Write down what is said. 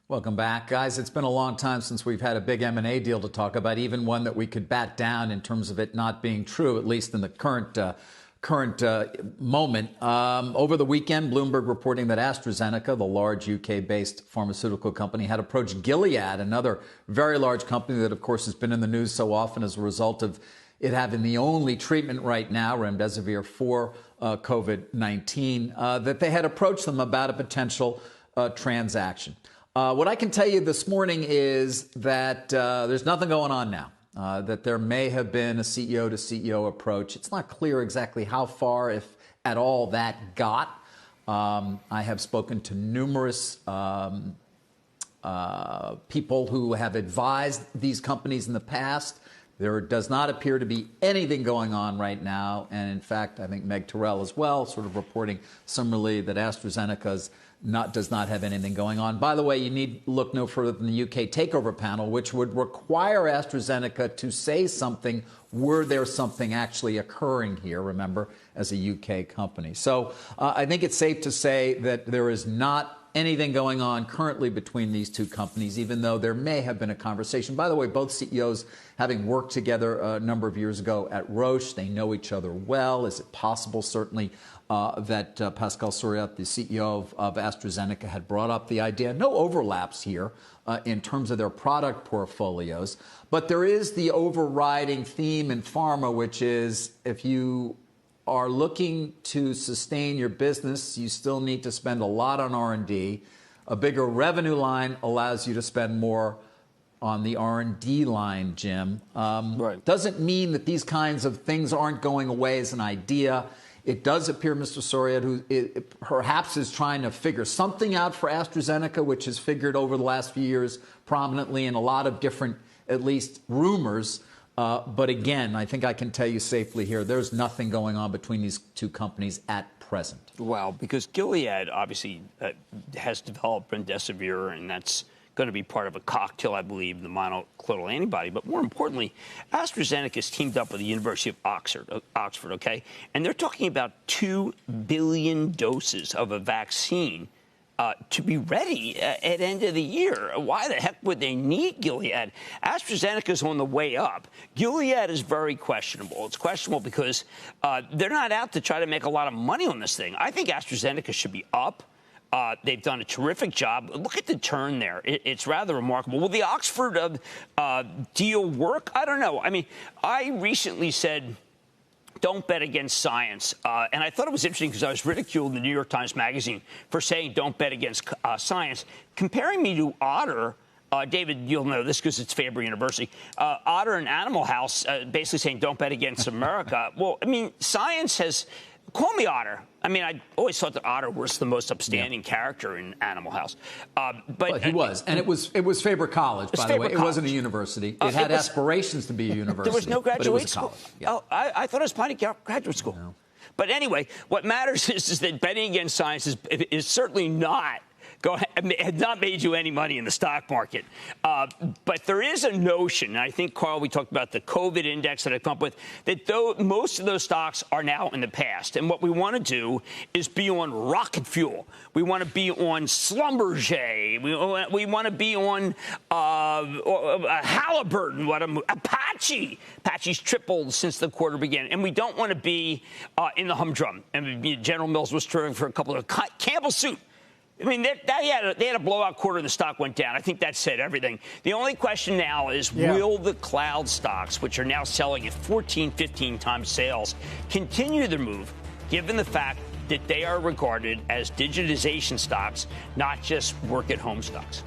Welcome back, guys. It's been a long time since we've had a big M&A deal to talk about, even one that we could bat down in terms of it not being true, at least in the current moment. Over the weekend, Bloomberg reporting that Astrazeneca, the large UK-based pharmaceutical company, had approached Gilead, another very large company that, of course, has been in the news so often as a result of it having the only treatment right now, remdesivir, for COVID-19, that they had approached them about a potential transaction. What I can tell you this morning is that there's nothing going on now, that there may have been a CEO-to-CEO approach. It's not clear exactly how far, if at all, that got. I have spoken to numerous people who have advised these companies in the past. There does not appear to be anything going on right now. And in fact, I think Meg Terrell as well, sort of reporting similarly that AstraZeneca's does not have anything going on. By the way, you need look no further than the UK takeover panel, which would require AstraZeneca to say something were there something actually occurring here, remember, as a UK company. So I think it's safe to say that there is not anything going on currently between these two companies, even though there may have been a conversation. By the way, both CEOs having worked together a number of years ago at Roche, they know each other well. Is it possible, certainly, that Pascal Soriot, the CEO of AstraZeneca, had brought up the idea? No overlaps here in terms of their product portfolios. But there is the overriding theme in pharma, which is if you are looking to sustain your business, you still need to spend a lot on R&D. A bigger revenue line allows you to spend more on the R&D line, Jim. Right. Doesn't mean that these kinds of things aren't going away as an idea. It does appear Mr. Soriot, who perhaps is trying to figure something out for AstraZeneca, which has figured over the last few years prominently in a lot of different, at least, rumors. But again, I think I can tell you safely here, there's nothing going on between these two companies at present. Wow, because Gilead obviously has developed remdesivir, and that's going to be part of a cocktail, I believe, the monoclonal antibody. But more importantly, AstraZeneca has teamed up with the University of Oxford, okay? And they're talking about 2 billion doses of a vaccine to be ready at end of the year. Why the heck would they need Gilead? AstraZeneca's on the way up. Gilead is very questionable. It's questionable because they're not out to try to make a lot of money on this thing. I think AstraZeneca should be up. They've done a terrific job. Look at the turn there. It's rather remarkable. Will the Oxford deal work? I don't know. I mean, I recently said, don't bet against science. And I thought it was interesting because I was ridiculed in the New York Times Magazine for saying don't bet against science. Comparing me to Otter, David, you'll know this because it's Faber University. Otter and Animal House basically saying don't bet against America. Well, I mean, science has... Call me Otter. I mean, I always thought that Otter was the most upstanding character in Animal House. But he was. And it was Faber College, by the way. It wasn't a university. It had aspirations to be a university. There was no graduate school. Yeah. Oh, I thought it was Piney graduate school. No. But anyway, what matters is that betting against science is certainly not... had not made you any money in the stock market. But there is a notion, and I think, Carl, we talked about the COVID index that I come up with, that most of those stocks are now in the past. And what we want to do is be on rocket fuel. We want to be on Schlumberger. We want to be on Halliburton, Apache. Apache's tripled since the quarter began. And we don't want to be in the humdrum. And General Mills was touring for a couple of Campbell Soup. I mean, they had a blowout quarter and the stock went down. I think that said everything. The only question now is, will the cloud stocks, which are now selling at 14, 15 times sales, continue their move, given the fact that they are regarded as digitization stocks, not just work-at-home stocks?